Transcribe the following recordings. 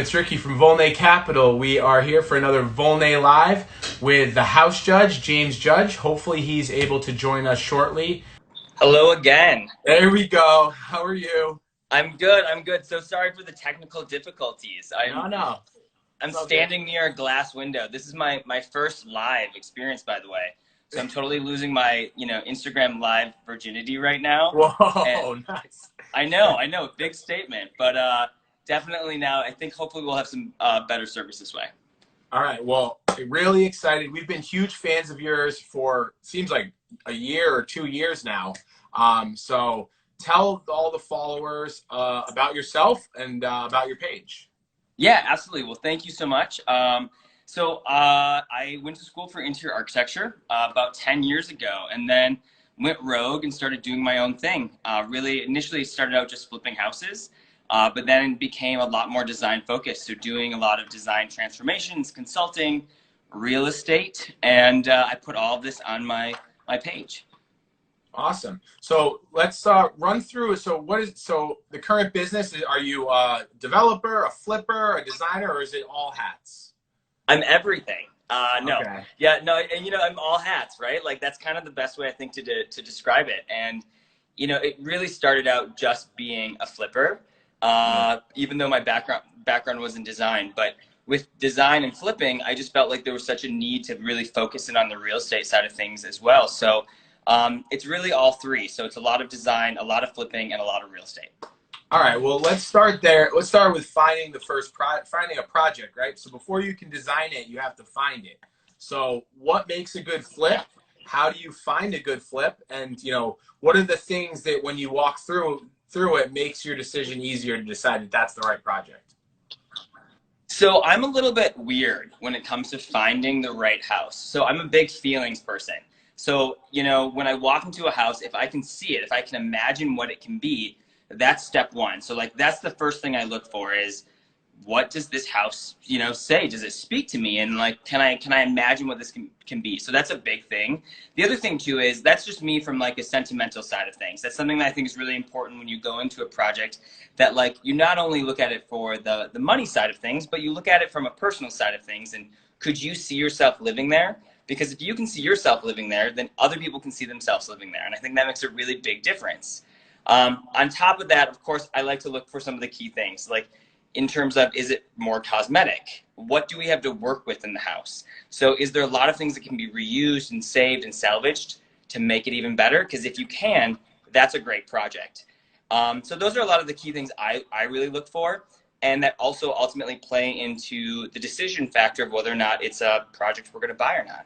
it's Ricky from Volnay Capital. We are here for another Volnay Live with the House Judge, James Judge. Hopefully he's able to join us shortly. Hello again. There we go. How are you? I'm good. I'm good. So sorry for the technical difficulties. No. I'm It's all good. standing near a glass window. This is my first live experience, by the way. So I'm totally losing my, Instagram live virginity right now. And Whoa, nice. I know, big statement, but definitely now I think hopefully we'll have some better service this way. All right. Well, really excited. We've been huge fans of yours for seems like a year or 2 years now. So tell all the followers about yourself and about your page. Yeah, absolutely. Well, thank you so much. I went to school for interior architecture about 10 years ago, and then went rogue and started doing my own thing. Really, initially started out just flipping houses, but then became a lot more design focused. So doing a lot of design transformations, consulting, real estate, and I put all of this on my page. Awesome. So let's run through. So the current business? Are you a developer, a flipper, a designer, or is it all hats? I'm everything. No, Okay. yeah, no, and I'm all hats, right? Like that's kind of the best way I think to describe it. And it really started out just being a flipper, even though my background was in design. But with design and flipping, I just felt like there was such a need to really focus in on the real estate side of things as well. So it's really all three. So it's a lot of design, a lot of flipping, and a lot of real estate. All right, well, let's start there. Let's start with finding finding a project, right? So before you can design it, you have to find it. So what makes a good flip? How do you find a good flip? And, what are the things that when you walk through it makes your decision easier to decide that that's the right project? So I'm a little bit weird when it comes to finding the right house. So I'm a big feelings person. So, when I walk into a house, if I can see it, if I can imagine what it can be, that's step one. So like, that's the first thing I look for is what does this house, say? Does it speak to me? And like, can I imagine what this can be? So that's a big thing. The other thing too is that's just me from like a sentimental side of things. That's something that I think is really important when you go into a project, that like, you not only look at it for the money side of things, but you look at it from a personal side of things. And could you see yourself living there? Because if you can see yourself living there, then other people can see themselves living there. And I think that makes a really big difference. On top of that, of course, I like to look for some of the key things, like in terms of, is it more cosmetic? What do we have to work with in the house? So is there a lot of things that can be reused and saved and salvaged to make it even better? Because if you can, that's a great project. So those are a lot of the key things I really look for, and that also ultimately play into the decision factor of whether or not it's a project we're going to buy or not.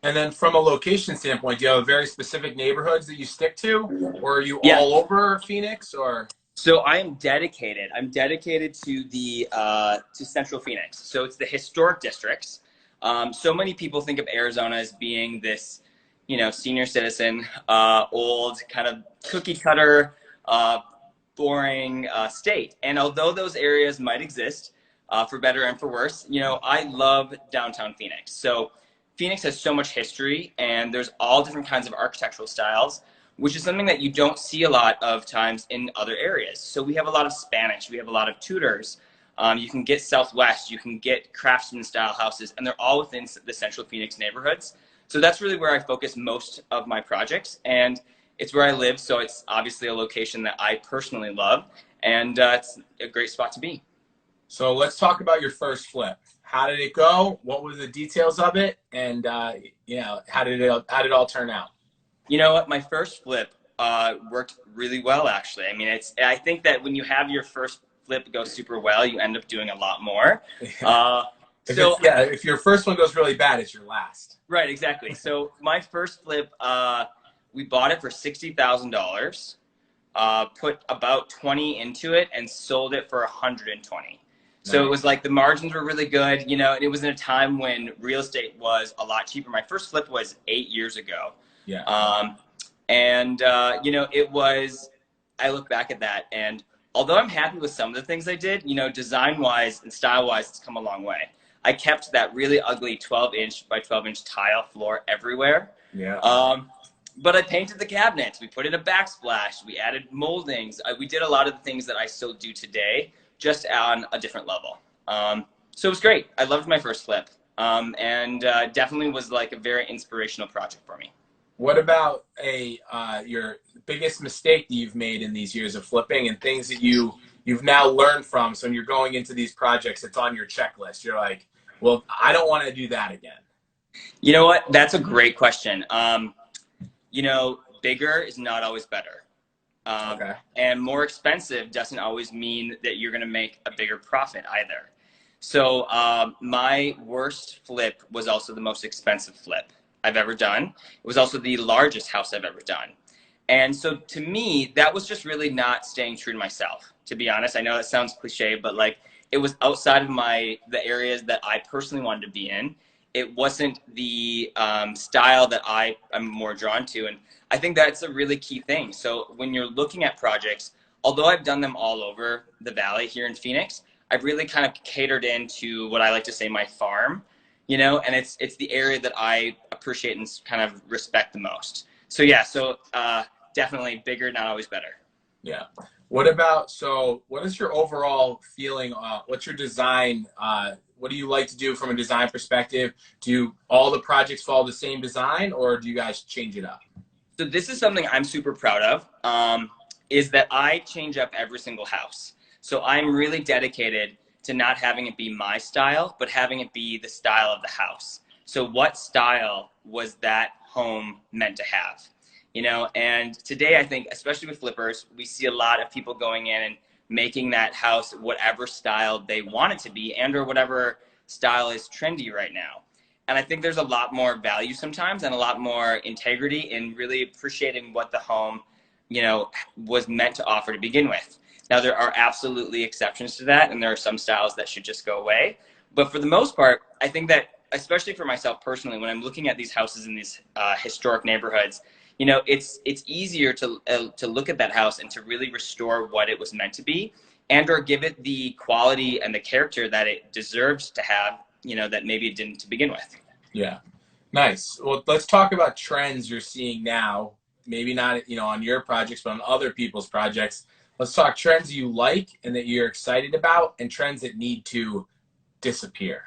And then from a location standpoint, do you have very specific neighborhoods that you stick to, or are you Yeah. all over Phoenix, or? So I am dedicated. I'm dedicated to the to Central Phoenix. So it's the historic districts. So many people think of Arizona as being this, senior citizen, old kind of cookie cutter, boring state. And although those areas might exist, for better and for worse, I love downtown Phoenix. So Phoenix has so much history, and there's all different kinds of architectural styles, which is something that you don't see a lot of times in other areas. So we have a lot of Spanish, we have a lot of Tudors. You can get Southwest, you can get craftsman style houses, and they're all within the Central Phoenix neighborhoods. So that's really where I focus most of my projects, and it's where I live. So it's obviously a location that I personally love, and it's a great spot to be. So let's talk about your first flip. How did it go? What were the details of it? And how did it all turn out? You know what? My first flip worked really well, actually. I mean, I think that when you have your first flip go super well, you end up doing a lot more. If your first one goes really bad, it's your last. Right, exactly. So my first flip, we bought it for $60,000, put about 20 into it, and sold it for 120. So It was like the margins were really good, and it was in a time when real estate was a lot cheaper. My first flip was 8 years ago. Yeah. It was, I look back at that, and although I'm happy with some of the things I did, design-wise and style-wise, it's come a long way. I kept that really ugly 12-inch by 12-inch tile floor everywhere. Yeah. But I painted the cabinets. We put in a backsplash. We added moldings. We did a lot of the things that I still do today, just on a different level. So it was great. I loved my first flip, and definitely was like a very inspirational project for me. What about your biggest mistake that you've made in these years of flipping and things that you've now learned from? So when you're going into these projects, it's on your checklist. You're like, well, I don't want to do that again. You know what? That's a great question. Bigger is not always better. Okay. And more expensive doesn't always mean that you're going to make a bigger profit either. So my worst flip was also the most expensive flip I've ever done. It was also the largest house I've ever done. And so to me, that was just really not staying true to myself, to be honest. I know that sounds cliche, but like it was outside of the areas that I personally wanted to be in. It wasn't the style that I'm more drawn to. And I think that's a really key thing. So when you're looking at projects, although I've done them all over the valley here in Phoenix, I've really kind of catered into what I like to say my farm, and it's the area that I appreciate and kind of respect the most. So yeah, definitely bigger, not always better. Yeah. What is your overall feeling? What's your design? What do you like to do from a design perspective? Do all the projects follow the same design, or do you guys change it up? So this is something I'm super proud of, is that I change up every single house. So I'm really dedicated to not having it be my style, but having it be the style of the house. So what style was that home meant to have? And today I think, especially with flippers, we see a lot of people going in and making that house whatever style they want it to be or whatever style is trendy right now. And I think there's a lot more value sometimes and a lot more integrity in really appreciating what the home, was meant to offer to begin with. Now, there are absolutely exceptions to that, and there are some styles that should just go away. But for the most part, I think that, especially for myself personally, when I'm looking at these houses in these historic neighborhoods, it's easier to look at that house and to really restore what it was meant to be or give it the quality and the character that it deserves to have, that maybe it didn't to begin with. Yeah. Nice. Well, let's talk about trends you're seeing now. Maybe not, on your projects, but on other people's projects. Let's talk trends you like and that you're excited about and trends that need to disappear.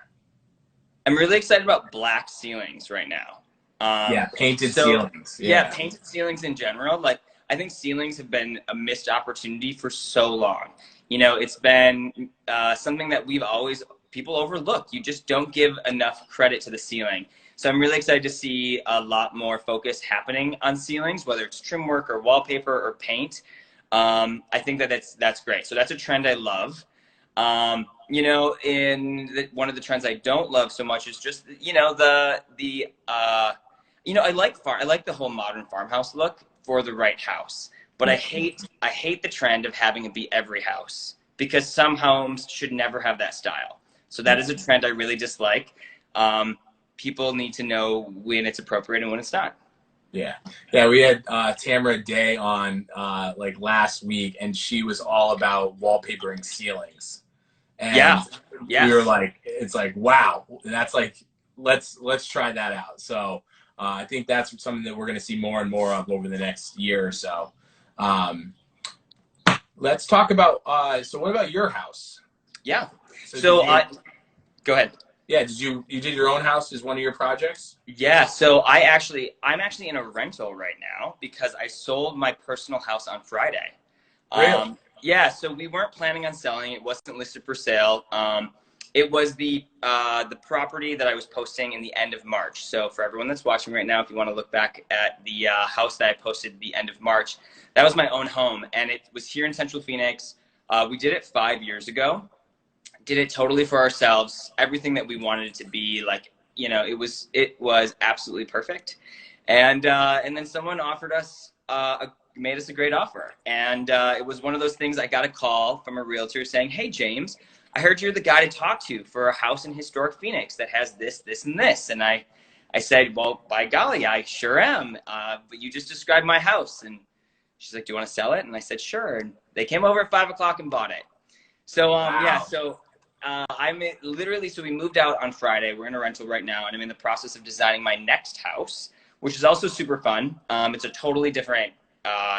I'm really excited about black ceilings right now. Painted ceilings. Yeah, painted ceilings in general. Like, I think ceilings have been a missed opportunity for so long. It's been something that people overlook. You just don't give enough credit to the ceiling. So I'm really excited to see a lot more focus happening on ceilings, whether it's trim work or wallpaper or paint. I think that's great. So that's a trend I love. One of the trends I don't love so much is just, I like the whole modern farmhouse look for the right house, but I hate the trend of having it be every house because some homes should never have that style. So that is a trend I really dislike. People need to know when it's appropriate and when it's not. Yeah. We had Tamara Day on last week, and she was all about wallpapering ceilings. And we were like, it's like, wow. And that's like, let's try that out. So I think that's something that we're going to see more and more of over the next year or so. Let's talk about, so what about your house? Yeah. Go ahead. Yeah, you did your own house as one of your projects? Yeah, so I'm actually in a rental right now because I sold my personal house on Friday. Really? Yeah, so we weren't planning on selling. It wasn't listed for sale. It was the property that I was posting in the end of March. So for everyone that's watching right now, if you want to look back at the house that I posted at the end of March, that was my own home, and it was here in Central Phoenix. We did it 5 years ago. Did it totally for ourselves. Everything that we wanted it to be, like, it was absolutely perfect. And then someone offered us, made us a great offer. And it was one of those things. I got a call from a realtor saying, "Hey, James, I heard you're the guy to talk to for a house in historic Phoenix that has this, this, and this." And I said, "Well, by golly, I sure am. But you just described my house." And she's like, "Do you want to sell it?" And I said, "Sure." And they came over at 5 o'clock and bought it. So, Wow. yeah, so so we moved out on Friday. We're in a rental right now, and I'm in the process of designing my next house, which is also super fun. It's a totally different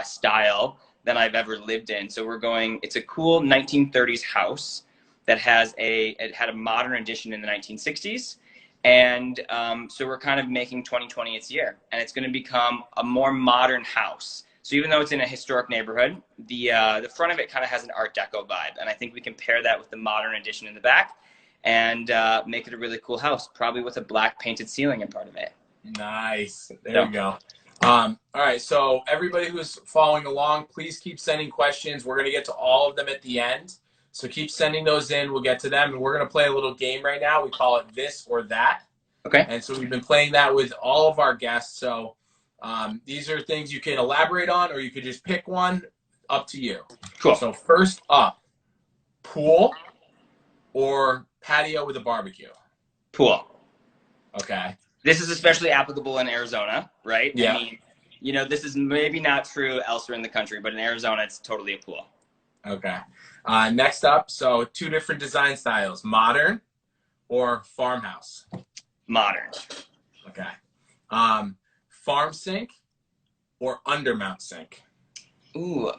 style than I've ever lived in. So it's a cool 1930s house that it had a modern addition in the 1960s. And so we're kind of making 2020 its year, and it's going to become a more modern house. So even though it's in a historic neighborhood, the front of it kind of has an Art Deco vibe, and I think we can pair that with the modern addition in the back and make it a really cool house, probably with a black painted ceiling in part of it. Nice. There we go. All right, so everybody who's following along, please keep sending questions. We're going to get to all of them at the end. So keep sending those in. We'll get to them. And we're going to play a little game right now. We call it This or That. Okay. And so we've been playing that with all of our guests. So these are things you can elaborate on, or you could just pick one. Up to you. Cool. So first up, pool or patio with a barbecue? Pool. Okay. This is especially applicable in Arizona, right? Yeah. I mean, you know, this is maybe not true elsewhere in the country, but in Arizona, it's totally a pool. Okay. Next up, so 2 different design styles, modern or farmhouse? Modern. Okay. Farm sink or undermount sink? Ooh,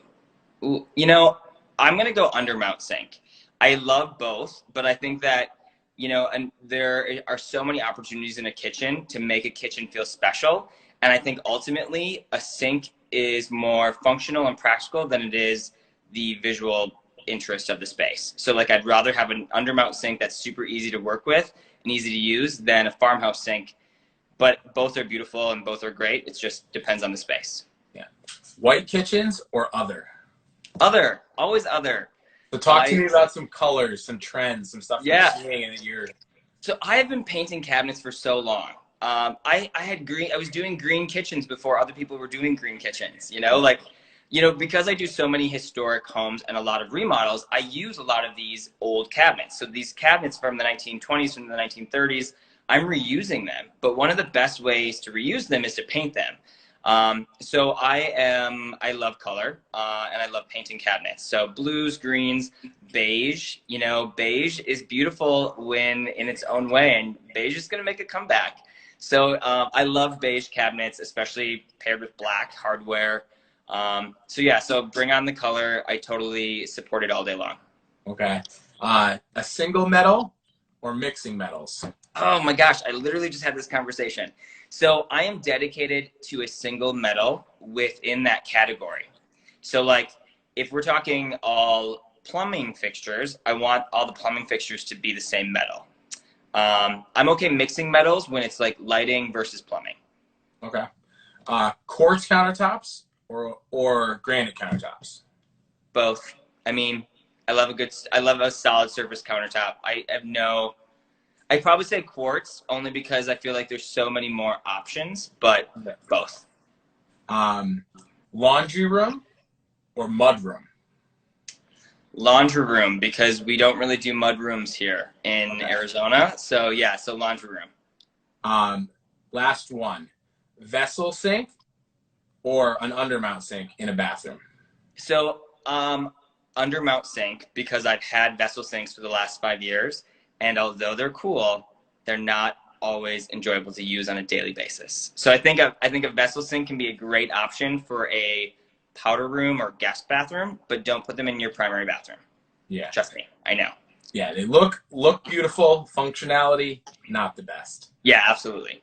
you know, I'm going to go undermount sink. I love both, but I think that, you know, and there are so many opportunities in a kitchen to make a kitchen feel special. And I think ultimately a sink is more functional and practical than it is the visual interest of the space. So like, I'd rather have an undermount sink that's super easy to work with and easy to use than a farmhouse sink. But both are beautiful and both are great. It just depends on the space. Yeah. White kitchens or other? Other, always other. So talk to me about some colors, some trends, some stuff Yeah. you're seeing in a year. So I have been painting cabinets for so long. I was doing green kitchens before other people were doing green kitchens, you know, like, you know, because I do so many historic homes and a lot of remodels, I use a lot of these old cabinets. So these cabinets from the 1920s, from the 1930s, I'm reusing them. But one of the best ways to reuse them is to paint them. So I love color, and I love painting cabinets. So blues, greens, beige, you know, beige is beautiful when in its own way, and beige is going to make a comeback. So, I love beige cabinets, especially paired with black hardware. So yeah, so bring on the color. I totally support it all day long. Okay. A single metal or mixing metals? Oh my gosh, I literally just had this conversation. So I am dedicated to a single metal within that category. So like, if we're talking all plumbing fixtures, I want all the plumbing fixtures to be the same metal. I'm okay mixing metals when it's like lighting versus plumbing. Okay. Quartz countertops or granite countertops? Both. I mean, I love a solid surface countertop. I'd probably say quartz only because I feel like there's so many more options, but both. Laundry room or mud room? Laundry room, because we don't really do mud rooms here in Arizona. So yeah, so laundry room. Last one, vessel sink or an undermount sink in a bathroom? So undermount sink, because I've had vessel sinks for the last 5 years. And although they're cool, they're not always enjoyable to use on a daily basis. So I think a vessel sink can be a great option for a powder room or guest bathroom, but don't put them in your primary bathroom. Yeah. Trust me, I know. Yeah, they look beautiful. Functionality, not the best. Yeah, absolutely.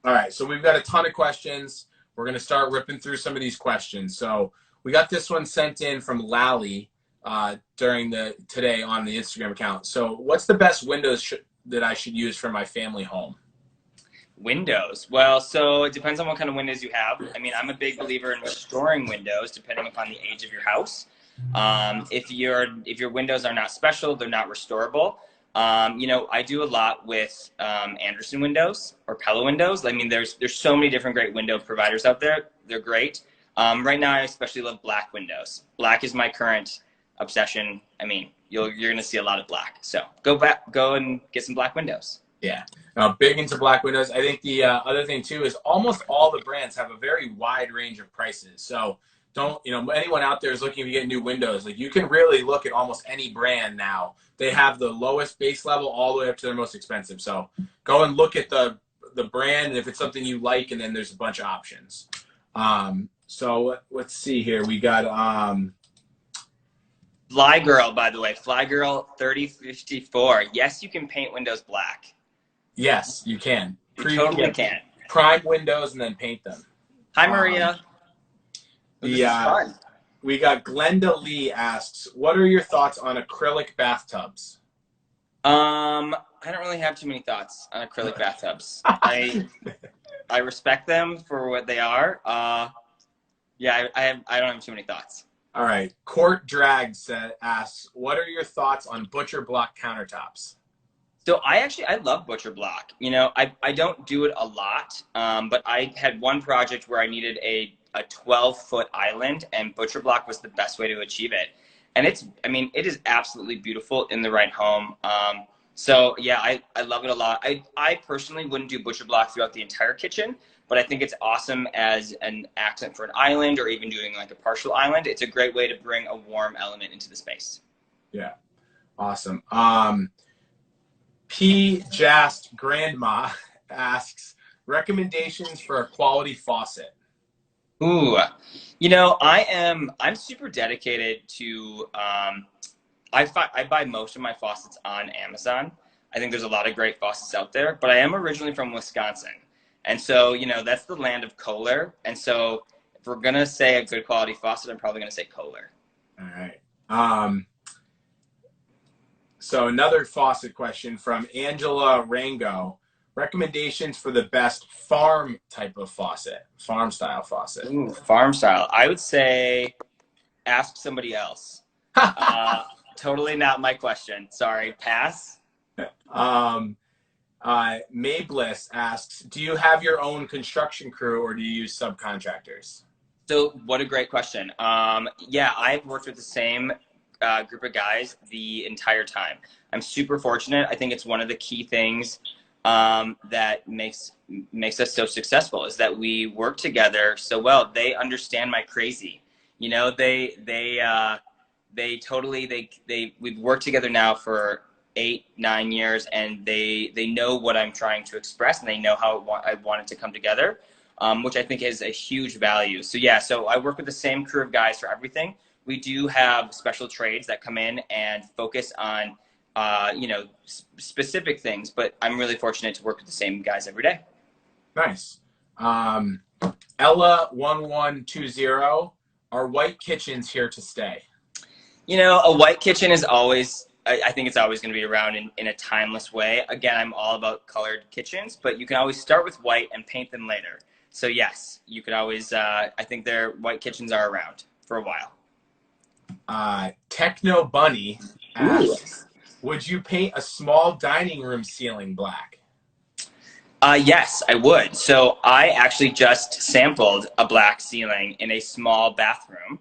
All right, so we've got a ton of questions. We're going to start ripping through some of these questions. So we got this one sent in from Lally today on the Instagram account. So what's the best windows that I should use for my family home? Windows. Well, so it depends on what kind of windows you have. I mean, I'm a big believer in restoring windows depending upon the age of your house. If your windows are not special, they're not restorable. You know, I do a lot with Anderson windows or Pella windows. I mean, there's so many different great window providers out there. They're great. Right now, I especially love black windows. Black is my current obsession. I mean, you're going to see a lot of black. So go and get some black windows. Yeah, big into black windows. I think the other thing too is almost all the brands have a very wide range of prices. So don't, anyone out there is looking to get new windows, like you can really look at almost any brand now. They have the lowest base level all the way up to their most expensive. So go and look at the brand, and if it's something you like, and then there's a bunch of options. So let's see here. We got Fly Girl, by the way, Fly Girl 3054. Yes, you can paint windows black. Yes, you can. You totally can. Prime windows and then paint them. Hi, Maria. This is fun. We got Glenda Lee asks, what are your thoughts on acrylic bathtubs? I don't really have too many thoughts on acrylic bathtubs. I respect them for what they are. Yeah, I don't have too many thoughts. All right. Court Drag asks, what are your thoughts on butcher block countertops? So I love butcher block. You know, I don't do it a lot, but I had one project where I needed a 12-foot island, and butcher block was the best way to achieve it. And it is absolutely beautiful in the right home. So yeah, I love it a lot. I personally wouldn't do butcher block throughout the entire kitchen, but I think it's awesome as an accent for an island, or even doing like a partial island. It's a great way to bring a warm element into the space. Yeah. Awesome. P. Jast Grandma asks, recommendations for a quality faucet. Ooh, you know, I'm super dedicated to, I buy most of my faucets on Amazon. I think there's a lot of great faucets out there, but I am originally from Wisconsin. And so, you know, that's the land of Kohler. And so if we're going to say a good quality faucet, I'm probably going to say Kohler. All right. So another faucet question from Angela Rango. Recommendations for the best farm type of faucet, farm style faucet. Ooh, farm style. I would say ask somebody else. Totally not my question. Sorry, pass. Mablis asks, do you have your own construction crew or do you use subcontractors? So what a great question. Yeah, I've worked with the same group of guys the entire time. I'm super fortunate. I think it's one of the key things that makes us so successful is that we work together so well. They understand my crazy. You know, we've worked together now for 8-9 years, and they know what I'm trying to express, and they know how I want it to come together, which I think is a huge value. So yeah, so I work with the same crew of guys for everything. We do have special trades that come in and focus on you know, specific things, but I'm really fortunate to work with the same guys every day. Nice. Ella1120, are white kitchens here to stay? You know, a white kitchen is always, I think it's always going to be around in a timeless way. Again, I'm all about colored kitchens, but you can always start with white and paint them later. So yes, you could always, I think white kitchens are around for a while. Techno Bunny asks, would you paint a small dining room ceiling black? Yes, I would. So I actually just sampled a black ceiling in a small bathroom.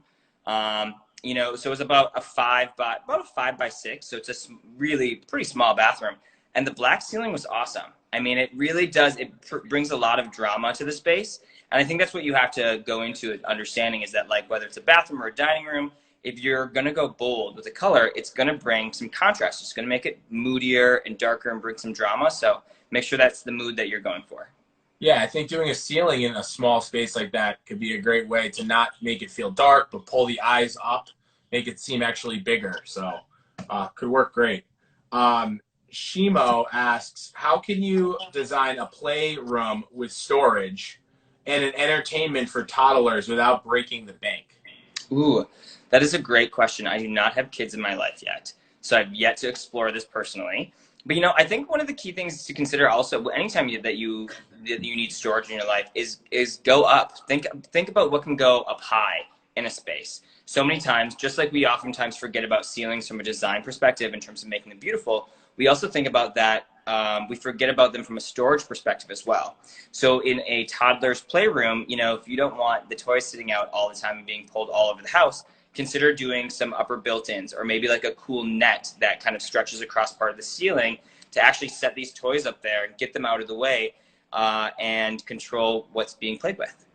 You know, so it was about a 5 by 6. So it's a really pretty small bathroom. And the black ceiling was awesome. I mean, it really does. It brings a lot of drama to the space. And I think that's what you have to go into understanding is that, like, whether it's a bathroom or a dining room, if you're going to go bold with the color, it's going to bring some contrast. It's going to make it moodier and darker and bring some drama. So make sure that's the mood that you're going for. Yeah, I think doing a ceiling in a small space like that could be a great way to not make it feel dark, but pull the eyes up, make it seem actually bigger. So could work great. Shimo asks, how can you design a playroom with storage and an entertainment for toddlers without breaking the bank? Ooh, that is a great question. I do not have kids in my life yet, so I've yet to explore this personally. But, you know, I think one of the key things to consider also, anytime that you need storage in your life, is go up. Think about what can go up high in a space. So many times, just like we oftentimes forget about ceilings from a design perspective in terms of making them beautiful, we also think about that. We forget about them from a storage perspective as well. So in a toddler's playroom, you know, if you don't want the toys sitting out all the time and being pulled all over the house, consider doing some upper built-ins, or maybe like a cool net that kind of stretches across part of the ceiling to actually set these toys up there and get them out of the way and control what's being played with.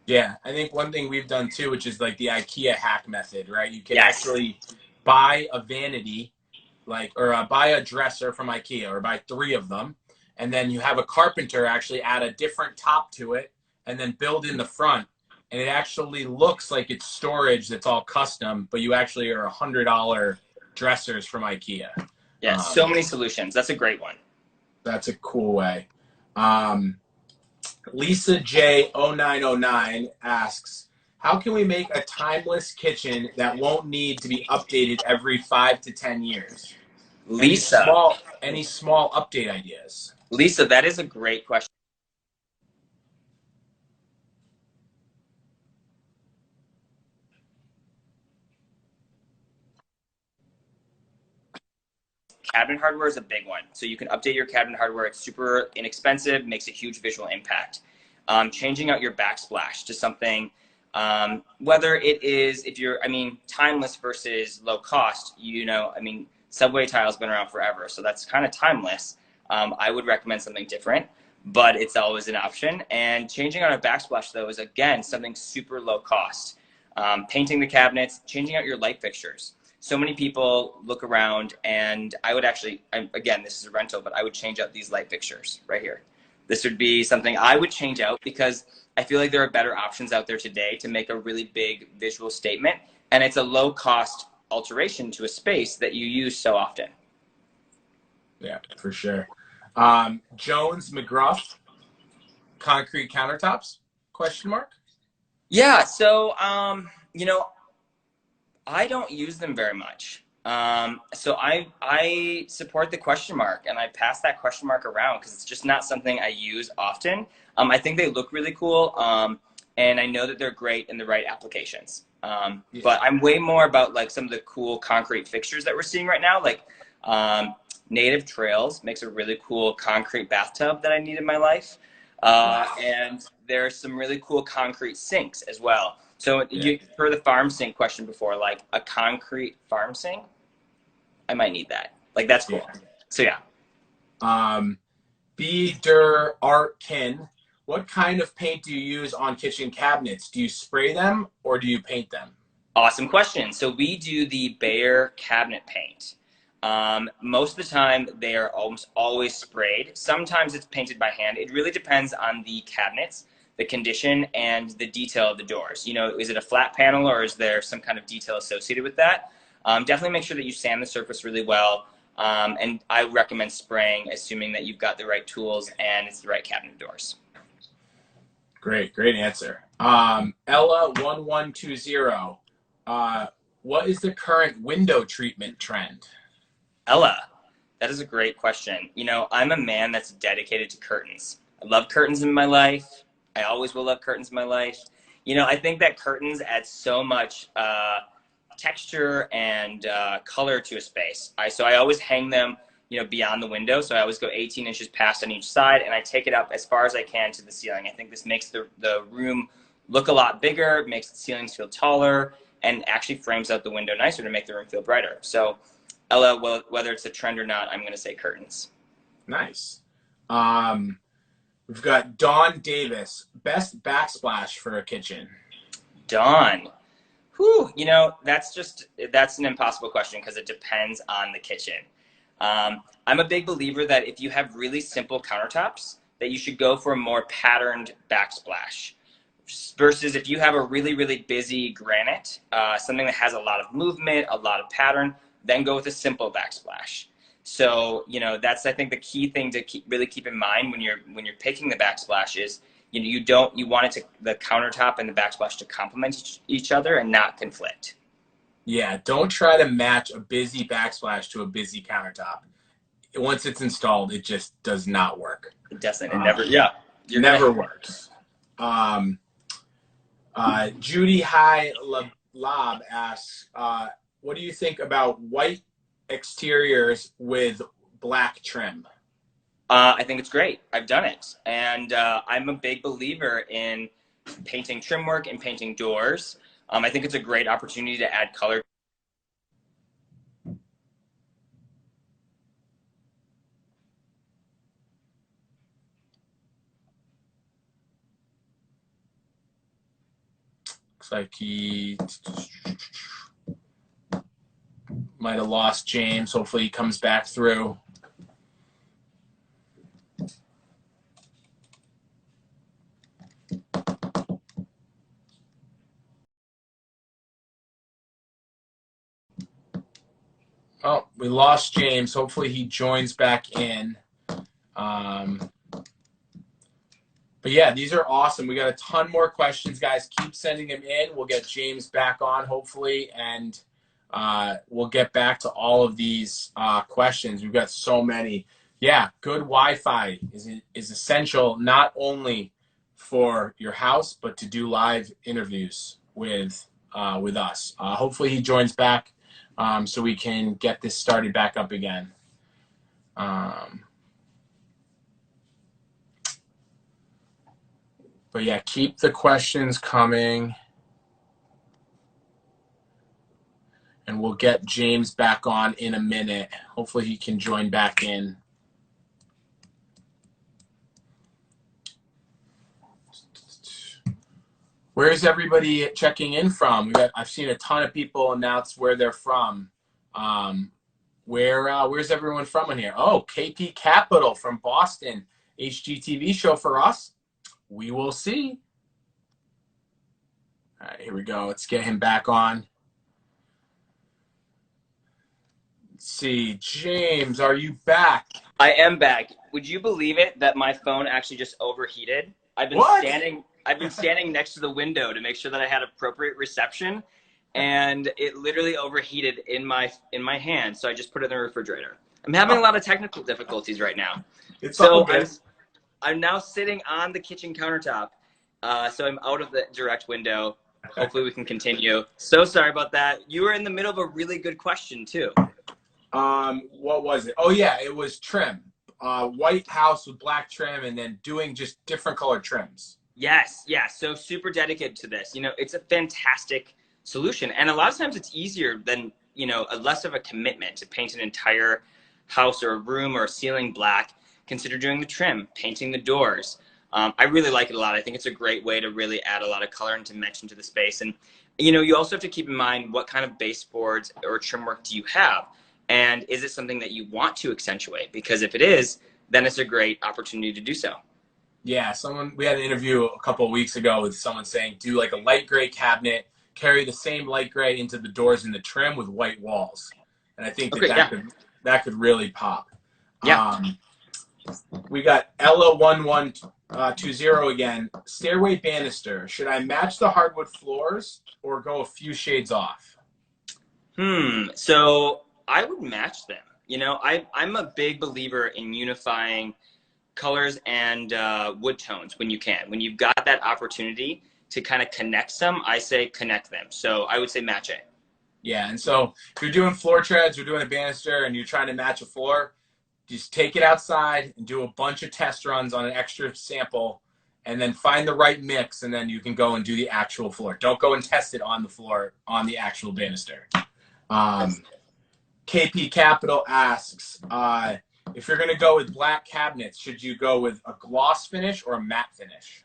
Yeah, I think one thing we've done too, which is like the IKEA hack method, right? You can actually buy a vanity, or buy a dresser from IKEA, or buy 3 of them, and then you have a carpenter actually add a different top to it and then build in the front. and it actually looks like it's storage that's all custom, but you actually are $100 dressers from IKEA. Yeah, so many solutions. That's a great one. That's a cool way. Lisa J0909 asks, how can we make a timeless kitchen that won't need to be updated every 5 to 10 years? Lisa. Any small update ideas? Lisa, that is a great question. Cabinet hardware is a big one. So you can update your cabinet hardware. It's super inexpensive, makes a huge visual impact. Changing out your backsplash to something, whether it is, if you're, I mean, timeless versus low cost, you know, I mean, subway tile's been around forever, so that's kind of timeless. I would recommend something different, but it's always an option. And changing out a backsplash, though, is, again, something super low cost. Painting the cabinets, changing out your light fixtures. So many people look around, and I would actually, again, this is a rental, but I would change out these light fixtures right here. This would be something I would change out because I feel like there are better options out there today to make a really big visual statement, and it's a low cost alteration to a space that you use so often. Yeah, for sure. Jones McGruff, concrete countertops? Question mark. Yeah. So, you know, I don't use them very much. So I support the question mark, and I pass that question mark around because it's just not something I use often. I think they look really cool, and I know that they're great in the right applications. But I'm way more about like some of the cool concrete fixtures that we're seeing right now. Like Native Trails makes a really cool concrete bathtub that I need in my life, and there's some really cool concrete sinks as well. So you heard the farm sink question before, like a concrete farm sink. I might need that. Like that's cool. Yeah. So yeah. B. Der Artkin, what kind of paint do you use on kitchen cabinets? Do you spray them or do you paint them? Awesome question. So we do the Bayer cabinet paint. Most of the time they are almost always sprayed. Sometimes it's painted by hand. It really depends on the cabinets, the condition, and the detail of the doors. You know, is it a flat panel or is there some kind of detail associated with that? Definitely make sure that you sand the surface really well. And I recommend spraying, assuming that you've got the right tools and it's the right cabinet doors. Great answer. Ella1120, what is the current window treatment trend? Ella, that is a great question. You know, I'm a man that's dedicated to curtains. I love curtains in my life. I always will love curtains in my life. You know, I think that curtains add so much texture and color to a space. So I always hang them, you know, beyond the window. So I always go 18 inches past on each side, and I take it up as far as I can to the ceiling. I think this makes the room look a lot bigger, makes the ceilings feel taller, and actually frames out the window nicer to make the room feel brighter. So Ella, well, whether it's a trend or not, I'm going to say curtains. Nice. We've got Dawn Davis, best backsplash for a kitchen. Dawn. Whew, you know, that's an impossible question because it depends on the kitchen. I'm a big believer that if you have really simple countertops, that you should go for a more patterned backsplash. Versus if you have a really, really busy granite, something that has a lot of movement, a lot of pattern, then go with a simple backsplash. So, you know, that's, I think, the key thing to really keep in mind when you're picking the backsplash is, you know, you want the countertop and the backsplash to complement each other and not conflict. Yeah, don't try to match a busy backsplash to a busy countertop. Once it's installed, it just does not work. It doesn't. It never. Yeah. Never works. Judy High Lab asks, what do you think about white exteriors with black trim? I think it's great. I've done it. And I'm a big believer in painting trim work and painting doors. I think it's a great opportunity to add color. Looks like he might have lost James. Hopefully he comes back through. we lost James. Hopefully he joins back in. But yeah, these are awesome. We got a ton more questions, guys. Keep sending them in. We'll get James back on, hopefully, and we'll get back to all of these questions. We've got so many. Yeah, good Wi-Fi is essential not only for your house, but to do live interviews with us. Hopefully he joins back so we can get this started back up again. But yeah, keep the questions coming. And we'll get James back on in a minute. Hopefully he can join back in. Where's everybody checking in from? I've seen a ton of people announce where they're from. Where's everyone from in here? Oh, KP Capital from Boston. HGTV show for us. We will see. All right, here we go. Let's get him back on. Let's see. James, are you back? I am back. Would you believe it that my phone actually just overheated? I've been standing next to the window to make sure that I had appropriate reception, and it literally overheated in my hand. So I just put it in the refrigerator. I'm having a lot of technical difficulties right now. I'm now sitting on the kitchen countertop, so I'm out of the direct window. Hopefully we can continue. So sorry about that. You were in the middle of a really good question too. What was it? Oh yeah, it was trim. White house with black trim, and then doing just different colored trims. Yes, yes. So super dedicated to this. You know, it's a fantastic solution, and a lot of times it's easier than, you know, less of a commitment to paint an entire house or a room or a ceiling black. Consider doing the trim, painting the doors. I really like it a lot. I think it's a great way to really add a lot of color and dimension to the space. And, you know, you also have to keep in mind what kind of baseboards or trim work do you have? And is it something that you want to accentuate? Because if it is, then it's a great opportunity to do so. Yeah, we had an interview a couple of weeks ago with someone saying, do like a light gray cabinet, carry the same light gray into the doors and the trim with white walls. And I think that could really pop. Yeah. We got Ella1120 again. Stairway banister. Should I match the hardwood floors or go a few shades off? So I would match them. You know, I'm a big believer in unifying colors and wood tones when you can. When you've got that opportunity to kind of connect some, I say connect them. So I would say match it. Yeah, and so if you're doing floor treads, you're doing a banister, and you're trying to match a floor, just take it outside and do a bunch of test runs on an extra sample, and then find the right mix, and then you can go and do the actual floor. Don't go and test it on the floor on the actual banister. KP Capital asks, if you're going to go with black cabinets, should you go with a gloss finish or a matte finish?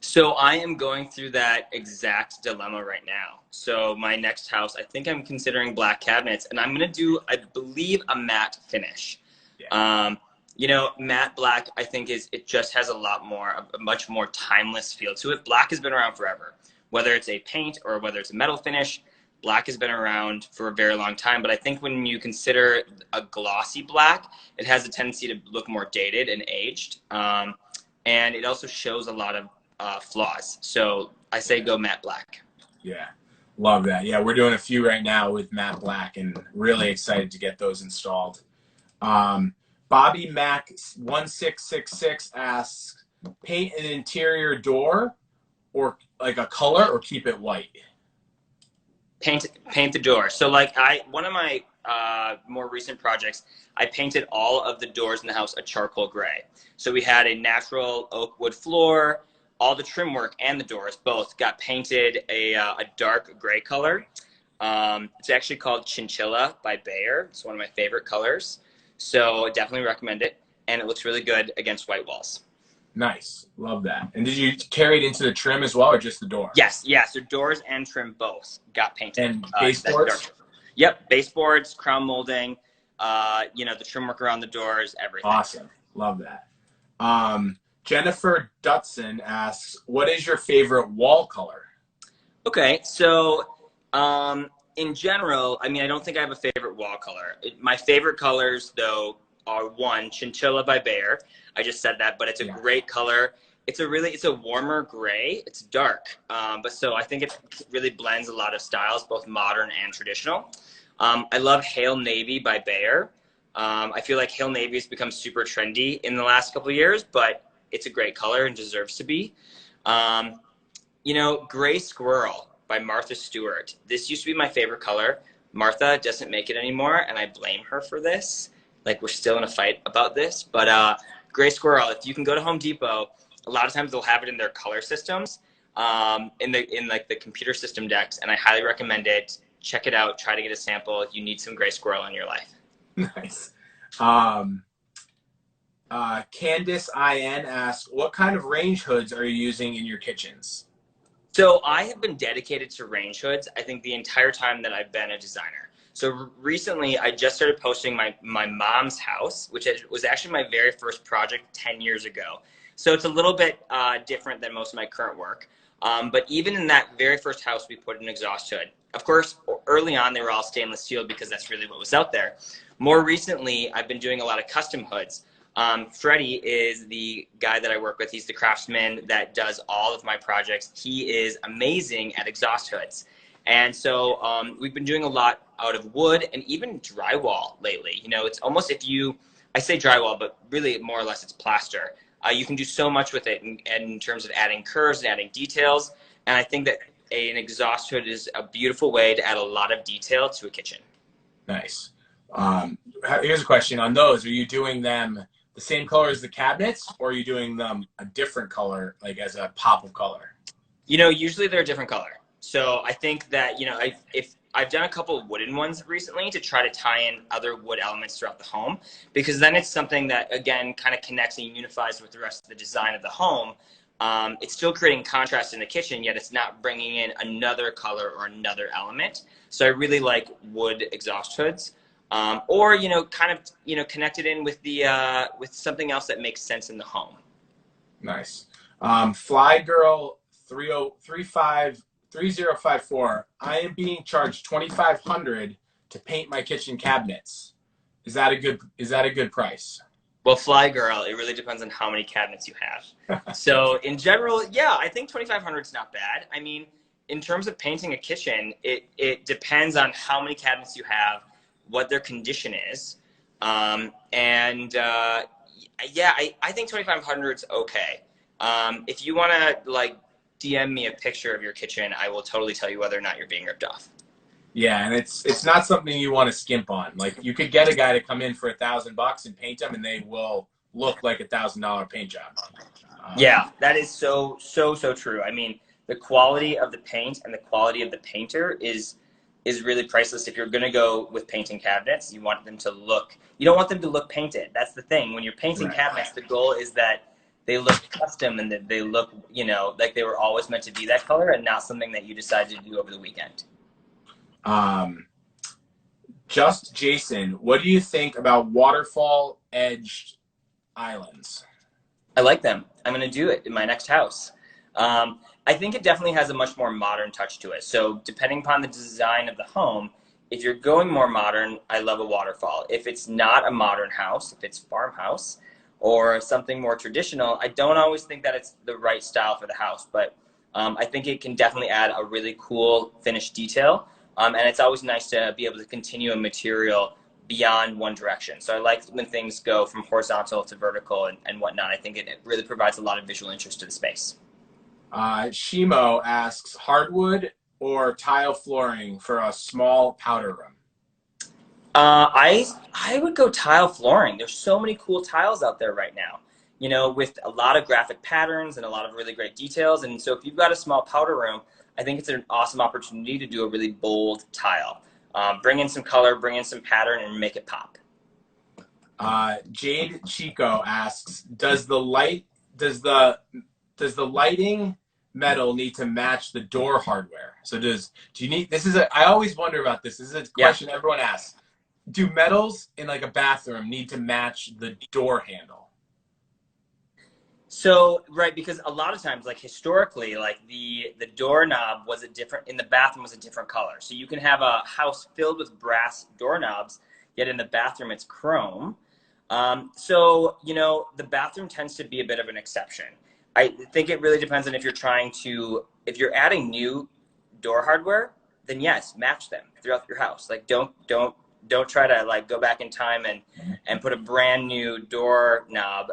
So I am going through that exact dilemma right now. So my next house, I think I'm considering black cabinets, and I'm going to do, I believe, a matte finish. Yeah. You know, matte black, I think it just has a much more timeless feel to it. Black has been around forever, whether it's a paint or whether it's a metal finish. Black has been around for a very long time, but I think when you consider a glossy black, it has a tendency to look more dated and aged. And it also shows a lot of flaws. So I say go matte black. Yeah, love that. Yeah, we're doing a few right now with matte black and really excited to get those installed. Bobby Mac 1666 asks, paint an interior door or like a color or keep it white? Paint the door. So like one of my more recent projects, I painted all of the doors in the house a charcoal gray. So we had a natural oak wood floor, all the trim work and the doors both got painted a dark gray color. It's actually called Chinchilla by Bayer. It's one of my favorite colors. So definitely recommend it. And it looks really good against white walls. Nice. Love that. And did you carry it into the trim as well, or just the door? Yes. So doors and trim both got painted. And baseboards? Yep. Baseboards, crown molding, you know, the trim work around the doors, everything. Awesome. Love that. Jennifer Dutson asks, what is your favorite wall color? Okay. So in general, I mean, I don't think I have a favorite wall color. My favorite colors, though, are one, Chinchilla by Behr. I just said that, but it's a great color. It's a warmer gray. It's dark, but so I think it really blends a lot of styles, both modern and traditional. I love Hail Navy by Behr. I feel like Hail Navy has become super trendy in the last couple of years, but it's a great color and deserves to be. You know, Gray Squirrel by Martha Stewart. This used to be my favorite color. Martha doesn't make it anymore, and I blame her for this. Like, we're still in a fight about this, but Gray Squirrel, if you can go to Home Depot, a lot of times they'll have it in their color systems, in like the computer system decks, and I highly recommend it. Check it out. Try to get a sample if you need some Gray Squirrel in your life. Nice. Candice IN asks, what kind of range hoods are you using in your kitchens? So I have been dedicated to range hoods, I think, the entire time that I've been a designer. So recently, I just started posting my mom's house, which was actually my very first project 10 years ago. So it's a little bit different than most of my current work. But even in that very first house, we put an exhaust hood. Of course, early on, they were all stainless steel because that's really what was out there. More recently, I've been doing a lot of custom hoods. Freddie is the guy that I work with. He's the craftsman that does all of my projects. He is amazing at exhaust hoods. And so we've been doing a lot out of wood and even drywall lately. You know, it's almost I say drywall, but really more or less it's plaster. You can do so much with it in terms of adding curves and adding details. And I think that an exhaust hood is a beautiful way to add a lot of detail to a kitchen. Nice. Here's a question on those. Are you doing them the same color as the cabinets, or are you doing them a different color, like as a pop of color? You know, usually they're a different color. So I think that, you know, if I've done a couple of wooden ones recently to try to tie in other wood elements throughout the home, because then it's something that, again, kind of connects and unifies with the rest of the design of the home. It's still creating contrast in the kitchen, yet it's not bringing in another color or another element. So I really like wood exhaust hoods. Or, you know, kind of, you know, connected in with with something else that makes sense in the home. Nice. Fly Girl 3054. I am being charged $2,500 to paint my kitchen cabinets. Is that a good price? Well, Fly Girl, it really depends on how many cabinets you have. So in general, yeah, I think $2,500 is not bad. I mean, in terms of painting a kitchen, it depends on how many cabinets you have, what their condition is. Yeah, I think $2,500 is okay. If you want to like DM me a picture of your kitchen, I will totally tell you whether or not you're being ripped off. Yeah, and it's not something you want to skimp on. Like, you could get a guy to come in for $1,000 and paint them, and they will look like $1,000 paint job. Yeah, that is so true. I mean, the quality of the paint and the quality of the painter is really priceless. If you're going to go with painting cabinets, you don't want them to look painted. That's the thing. When you're painting cabinets, the goal is that they look custom and that they look, you know, like they were always meant to be that color and not something that you decided to do over the weekend. Just Jason, what do you think about waterfall edged islands? I like them. I'm going to do it in my next house. I think it definitely has a much more modern touch to it. So depending upon the design of the home, if you're going more modern, I love a waterfall. If it's not a modern house, if it's farmhouse or something more traditional, I don't always think that it's the right style for the house. But I think it can definitely add a really cool finished detail. And it's always nice to be able to continue a material beyond one direction. So I like when things go from horizontal to vertical and whatnot. I think it really provides a lot of visual interest to the space. Shimo asks, hardwood or tile flooring for a small powder room? I would go tile flooring. There's so many cool tiles out there right now, you know, with a lot of graphic patterns and a lot of really great details. And so if you've got a small powder room, I think it's an awesome opportunity to do a really bold tile. Bring in some color, bring in some pattern, and make it pop. Jade Chico asks, does the lighting metal need to match the door hardware? So do you need, I always wonder about this. This is a question everyone asks. Do metals in like a bathroom need to match the door handle? So, right, because a lot of times, like historically, like the doorknob was a different in the bathroom was a different color. So you can have a house filled with brass doorknobs, yet in the bathroom it's chrome. So you know the bathroom tends to be a bit of an exception. I think it really depends on if you're adding new door hardware, then yes, match them throughout your house. Like don't try to like go back in time and put a brand new door knob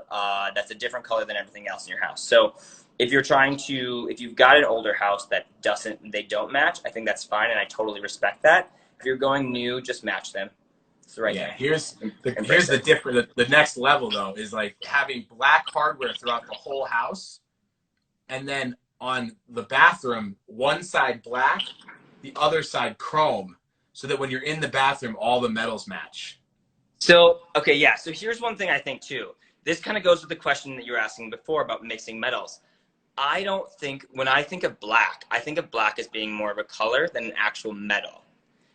that's a different color than everything else in your house. So if you've got an older house that they don't match, I think that's fine, and I totally respect that. If you're going new, just match them. It's the right Yeah, thing. here's the different. The next level though is like having black hardware throughout the whole house, and then on the bathroom, one side black, the other side chrome, so that when you're in the bathroom, all the metals match. So, okay, yeah. So here's one thing I think too. This kind of goes with the question that you were asking before about mixing metals. I don't think, when I think of black, I think of black as being more of a color than an actual metal.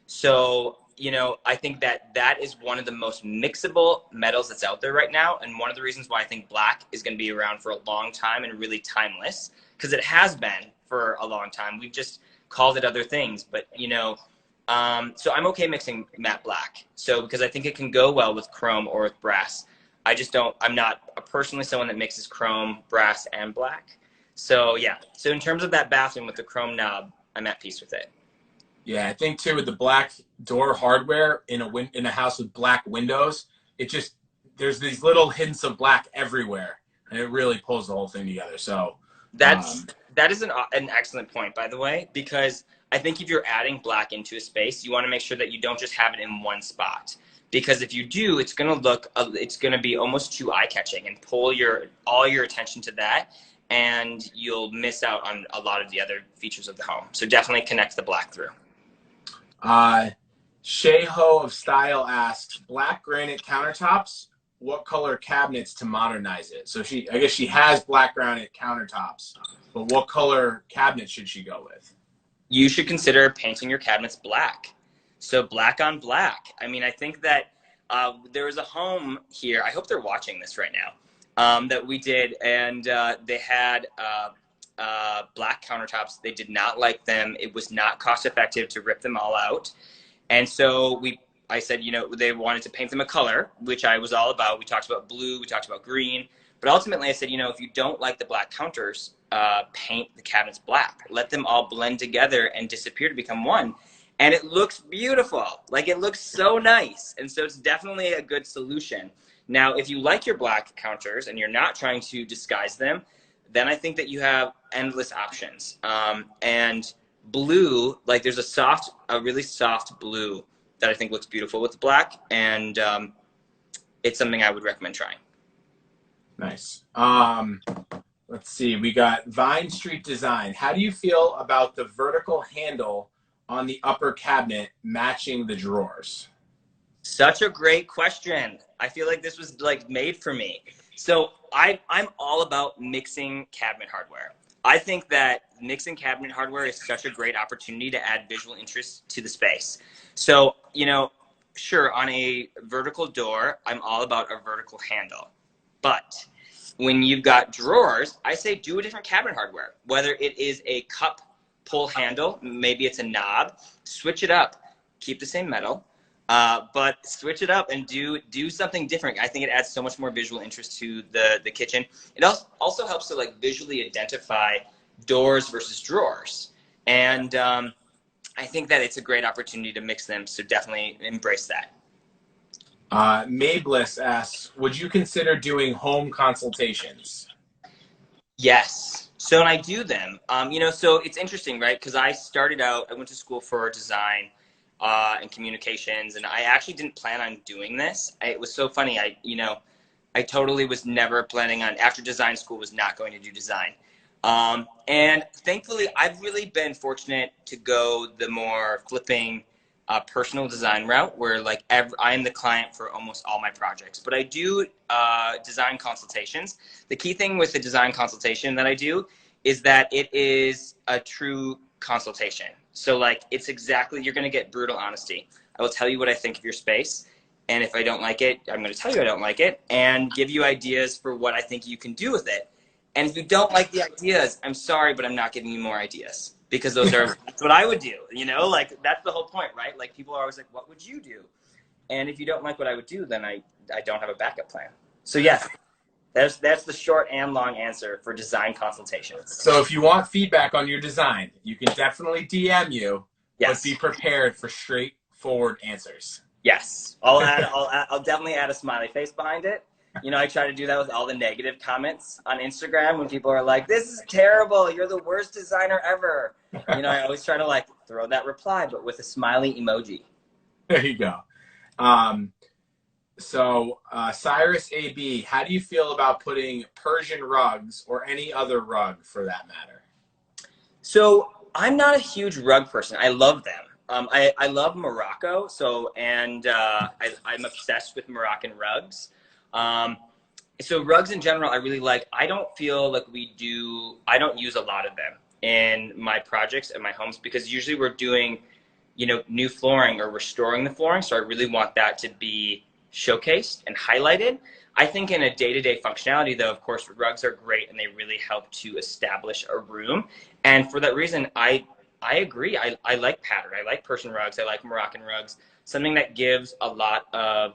So, you know, I think that is one of the most mixable metals that's out there right now. And one of the reasons why I think black is going to be around for a long time and really timeless, because it has been for a long time. We've just called it other things. But, you know, so I'm okay mixing matte black. So, because I think it can go well with chrome or with brass. I'm not personally someone that mixes chrome, brass, and black. So, yeah. So in terms of that bathroom with the chrome knob, I'm at peace with it. Yeah, I think too with the black door hardware in a house with black windows, it just there's these little hints of black everywhere, and it really pulls the whole thing together. So, That's that is an excellent point, by the way, because I think if you're adding black into a space, you want to make sure that you don't just have it in one spot. Because if you do, it's going to be almost too eye-catching and pull all your attention to that, and you'll miss out on a lot of the other features of the home. So definitely connect the black through. Shay Ho of Style asks, black granite countertops, what color cabinets to modernize it? So I guess she has black granite countertops, but what color cabinet should she go with? You should consider painting your cabinets black. So black on black. I mean, I think that there was a home here. I hope they're watching this right now, that we did, and they had black countertops. They did not like them. It was not cost effective to rip them all out. And so I said, you know, they wanted to paint them a color, which I was all about. We talked about blue, we talked about green, but ultimately I said, you know, if you don't like the black counters, paint the cabinets black. Let them all blend together and disappear to become one. And it looks beautiful. Like, it looks so nice. And so it's definitely a good solution. Now, if you like your black counters and you're not trying to disguise them, then I think that you have endless options. And blue, like there's a really soft blue that I think looks beautiful with the black. And it's something I would recommend trying. Nice. Let's see. We got Vine Street Design. How do you feel about the vertical handle on the upper cabinet matching the drawers? Such a great question. I feel like this was like made for me. So I'm all about mixing cabinet hardware. I think that mixing cabinet hardware is such a great opportunity to add visual interest to the space. So, you know, sure, on a vertical door, I'm all about a vertical handle. But when you've got drawers, I say do a different cabinet hardware. Whether it is a cup pull handle, maybe it's a knob, switch it up. Keep the same metal, but switch it up and do something different. I think it adds so much more visual interest to the kitchen. It also helps to like visually identify doors versus drawers. And I think that it's a great opportunity to mix them, so definitely embrace that. Mablis asks, would you consider doing home consultations? Yes. So when I do them, you know, so it's interesting, right? Because I went to school for design and communications, and I actually didn't plan on doing this. It was so funny. I totally was never planning on, after design school, was not going to do design. And thankfully, I've really been fortunate to go the more flipping personal design route, where like I am the client for almost all my projects. But I do design consultations. The key thing with the design consultation that I do is that it is a true consultation. So like you're going to get brutal honesty. I will tell you what I think of your space. And if I don't like it, I'm going to tell you I don't like it and give you ideas for what I think you can do with it. And if you don't like the ideas, I'm sorry, but I'm not giving you more ideas, because that's what I would do. You know, like that's the whole point, right? Like people are always like, what would you do? And if you don't like what I would do, then I don't have a backup plan. So yes, that's the short and long answer for design consultations. So if you want feedback on your design, you can definitely DM you, Yes. but be prepared for straightforward answers. Yes, I'll definitely add a smiley face behind it. You know, I try to do that with all the negative comments on Instagram when people are like, "This is terrible. You're the worst designer ever." You know, I always try to like throw that reply, but with a smiley emoji. There you go. Cyrus AB, how do you feel about putting Persian rugs or any other rug for that matter? So I'm not a huge rug person. I love them. I love Morocco. I'm obsessed with Moroccan rugs. So rugs in general, I really like. I don't feel like I don't use a lot of them in my projects and my homes, because usually we're doing, you know, new flooring or restoring the flooring. So I really want that to be showcased and highlighted. I think in a day-to-day functionality, though, of course, rugs are great and they really help to establish a room. And for that reason, I agree. I like pattern. I like Persian rugs. I like Moroccan rugs. Something that gives a lot of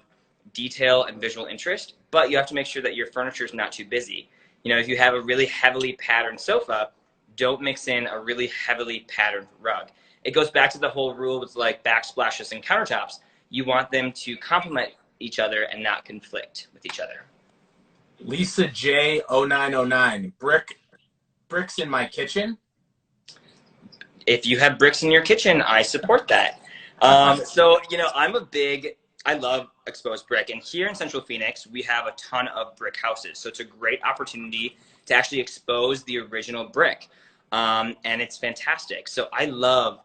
detail and visual interest, but you have to make sure that your furniture is not too busy. You know, if you have a really heavily patterned sofa, don't mix in a really heavily patterned rug. It goes back to the whole rule with like backsplashes and countertops. You want them to complement each other and not conflict with each other. Lisa J 0909, bricks in my kitchen. If you have bricks in your kitchen, I support that. So, you know, I love exposed brick. And here in Central Phoenix, we have a ton of brick houses. So it's a great opportunity to actually expose the original brick. And it's fantastic. So I love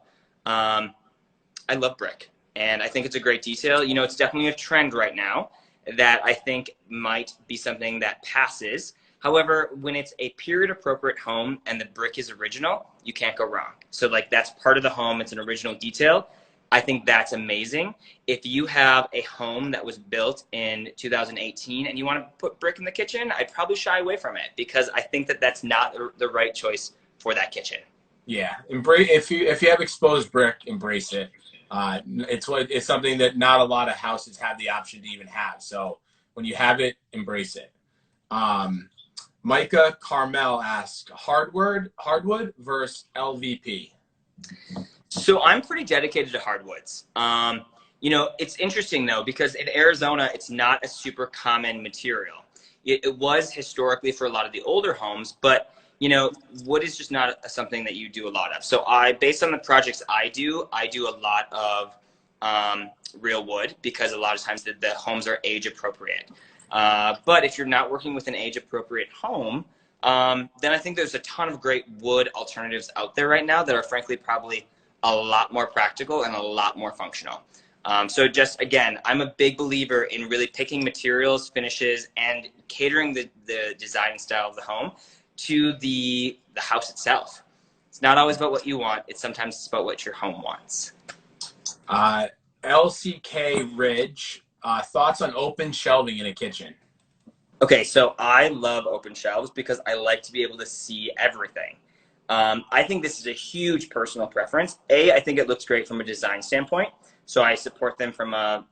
brick. And I think it's a great detail. You know, it's definitely a trend right now that I think might be something that passes. However, when it's a period appropriate home and the brick is original, you can't go wrong. So like that's part of the home. It's an original detail. I think that's amazing. If you have a home that was built in 2018 and you want to put brick in the kitchen, I'd probably shy away from it, because I think that that's not the right choice for that kitchen. Yeah, if you have exposed brick, embrace it. It's something that not a lot of houses have the option to even have. So when you have it, embrace it. Micah Carmel asks, hardwood versus LVP. So I'm pretty dedicated to hardwoods. You know, it's interesting though, because in Arizona, it's not a super common material. It was historically for a lot of the older homes, but you know, wood is just not something that you do a lot of. So based on the projects I do a lot of real wood, because a lot of times the homes are age appropriate. But if you're not working with an age appropriate home, then I think there's a ton of great wood alternatives out there right now that are frankly probably a lot more practical and a lot more functional. So just, again, I'm a big believer in really picking materials, finishes, and catering the design and style of the home to the house itself. It's not always about what you want. Sometimes it's about what your home wants. LCK Ridge, thoughts on open shelving in a kitchen? Okay, so I love open shelves because I like to be able to see everything. I think this is a huge personal preference. I think it looks great from a design standpoint. So I support them from a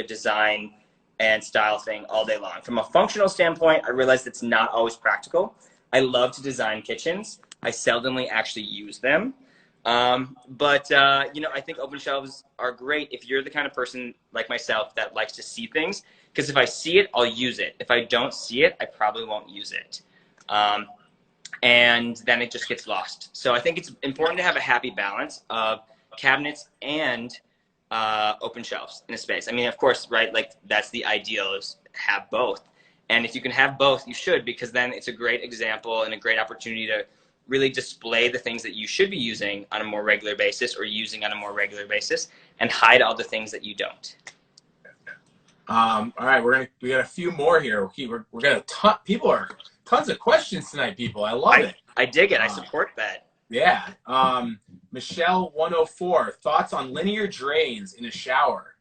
design and style thing all day long. From a functional standpoint, I realize it's not always practical. I love to design kitchens. I seldomly actually use them. But you know, I think open shelves are great if you're the kind of person like myself that likes to see things. Because if I see it, I'll use it. If I don't see it, I probably won't use it. And then it just gets lost. So I think it's important to have a happy balance of cabinets and open shelves in a space. I mean, of course, right? Like that's the ideal, is have both. And if you can have both, you should, because then it's a great example and a great opportunity to really display the things that you should be using on a more regular basis or using on a more regular basis, and hide all the things that you don't. All right, we got a few more here. We're gonna tons of questions tonight, people. I love it. I dig it. I support that. Yeah. Michelle 104, thoughts on linear drains in a shower,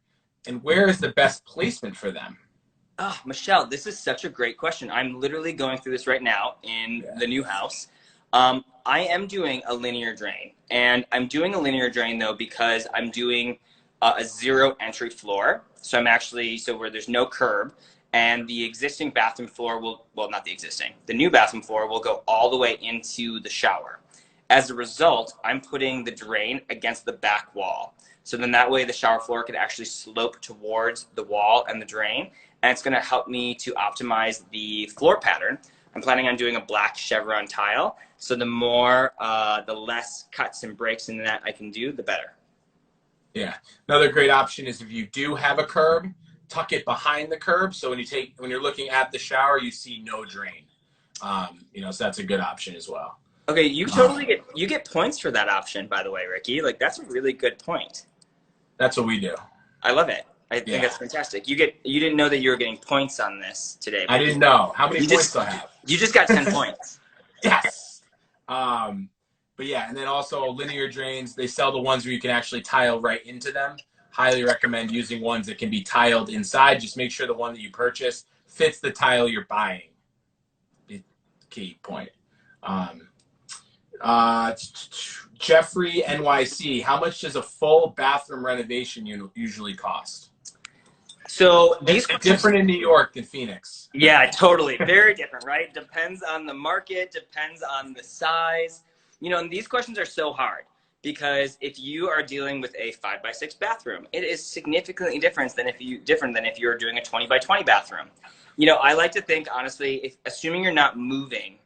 and where is the best placement for them? Oh, Michelle, this is such a great question. I'm literally going through this right now in Yeah. the new house. I am doing a linear drain, and I'm doing a linear drain though because I'm doing a zero entry floor. So I'm actually, so where there's no curb, and the existing bathroom floor will, well, not the existing, the new bathroom floor will go all the way into the shower. As a result, I'm putting the drain against the back wall. So then that way the shower floor can actually slope towards the wall and the drain, and it's going to help me to optimize the floor pattern. I'm planning on doing a black chevron tile, so the less cuts and breaks in that I can do, the better. Yeah. Another great option is if you do have a curb, tuck it behind the curb. So when you're looking at the shower, you see no drain. So that's a good option as well. Okay, you totally get points for that option, by the way, Ricky. Like that's a really good point. That's what we do. I love it. I think Yeah. that's fantastic. You didn't know that you were getting points on this today. I didn't know. How many You points just do I have? you just got 10 points. Yes. But yeah, and then also linear drains, they sell the ones where you can actually tile right into them. Highly recommend using ones that can be tiled inside. Just make sure the one that you purchase fits the tile you're buying. Key point. Um, Jeffrey NYC, how much does a full bathroom renovation usually cost? So It's different in New York than Phoenix. yeah, totally. Very different, right? Depends on the market, depends on the size. And these questions are so hard because if you are dealing with a 5x6 bathroom, it is significantly different than if you're doing a 20x20 bathroom. I like to think, honestly, assuming you're not moving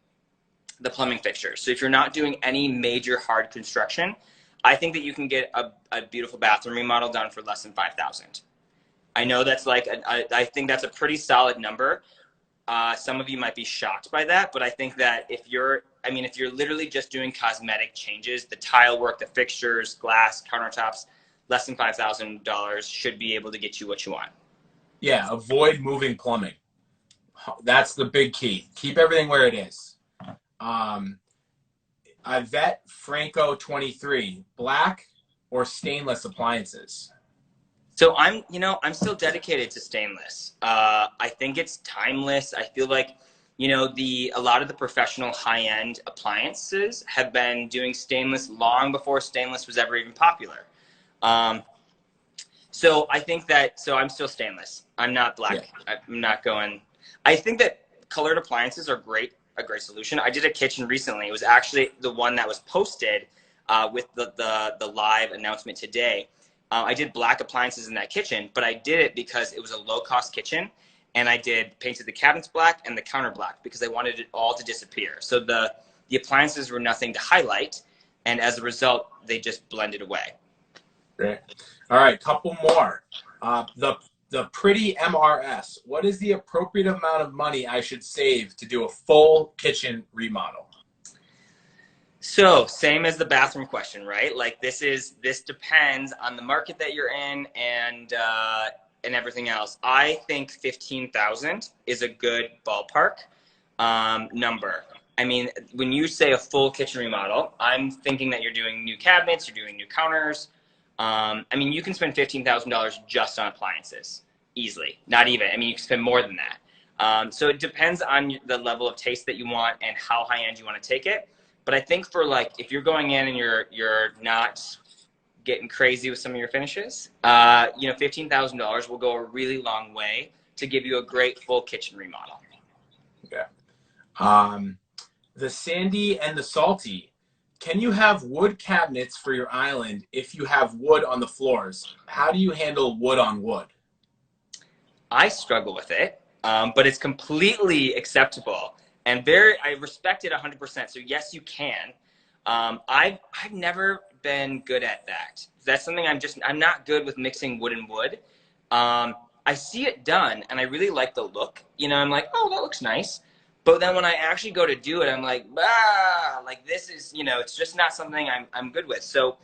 the plumbing fixtures. So if you're not doing any major hard construction, I think that you can get a beautiful bathroom remodel done for less than 5,000. I know that's I think that's a pretty solid number. Some of you might be shocked by that, but I think that if you're literally just doing cosmetic changes, the tile work, the fixtures, glass, countertops, less than $5,000 should be able to get you what you want. Yeah, avoid moving plumbing. That's the big key. Keep everything where it is. Yvette Franco 23, black or stainless appliances? So I'm still dedicated to stainless. I think it's timeless. I feel like, a lot of the professional high-end appliances have been doing stainless long before stainless was ever even popular. So I think so I'm still stainless. I'm not black. Yeah. I'm not going. I think that colored appliances are a great solution. I did a kitchen recently. It was actually the one that was posted with the live announcement today. I did black appliances in that kitchen, but I did it because it was a low-cost kitchen, and I painted the cabinets black and the counter black because I wanted it all to disappear. So the appliances were nothing to highlight, and as a result, they just blended away. Great. All right, couple more. The pretty MRS. What is the appropriate amount of money I should save to do a full kitchen remodel? So same as the bathroom question, right? Like this depends on the market that you're in and everything else. I think 15,000 is a good ballpark number. I mean, when you say a full kitchen remodel, I'm thinking that you're doing new cabinets, you're doing new counters. You can spend $15,000 just on appliances easily. Not even. You can spend more than that. So it depends on the level of taste that you want and how high end you want to take it. But I think for if you're going in and you're not getting crazy with some of your finishes, $15,000 will go a really long way to give you a great full kitchen remodel. Okay. The sandy and the salty. Can you have wood cabinets for your island if you have wood on the floors? How do you handle wood on wood? I struggle with it, but it's completely acceptable. And I respect it 100%. So yes, you can. I've never been good at that. That's something I'm not good with mixing wood and wood. I see it done and I really like the look. I'm like, oh, that looks nice. But then when I actually go to do it, I'm like, this is, it's just not something I'm good with. So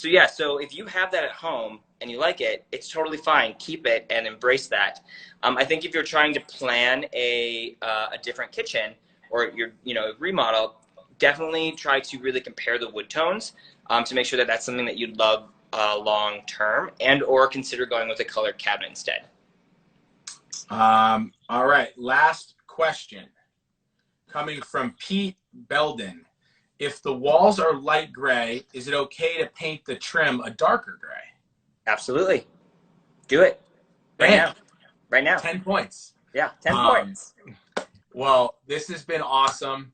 yeah, so if you have that at home and you like it, it's totally fine. Keep it and embrace that. I think if you're trying to plan a different kitchen or your remodel, definitely try to really compare the wood tones to make sure that that's something that you'd love long term, and or consider going with a colored cabinet instead. All right. Last question coming from Pete Belden. If the walls are light gray, is it okay to paint the trim a darker gray? Absolutely. Do it. Right Man, now. Right now. 10 points. Yeah, 10 Um, points. well, this has been awesome.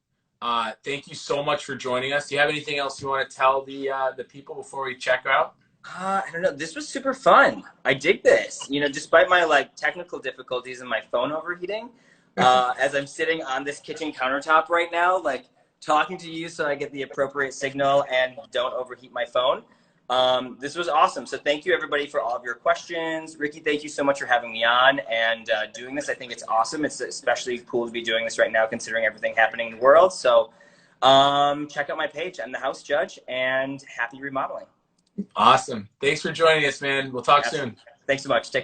Thank you so much for joining us. Do you have anything else you want to tell the people before we check out? I don't know. This was super fun. I dig this. You know, despite my like technical difficulties and my phone overheating, as I'm sitting on this kitchen countertop right now, like talking to you so I get the appropriate signal and don't overheat my phone. This was awesome. So thank you everybody for all of your questions. Ricky, thank you so much for having me on and doing this. I think it's awesome. It's especially cool to be doing this right now considering everything happening in the world. So check out my page. I'm the house judge and happy remodeling. Awesome. Thanks for joining us, man. We'll talk Absolutely. soon. Thanks so much. Take care.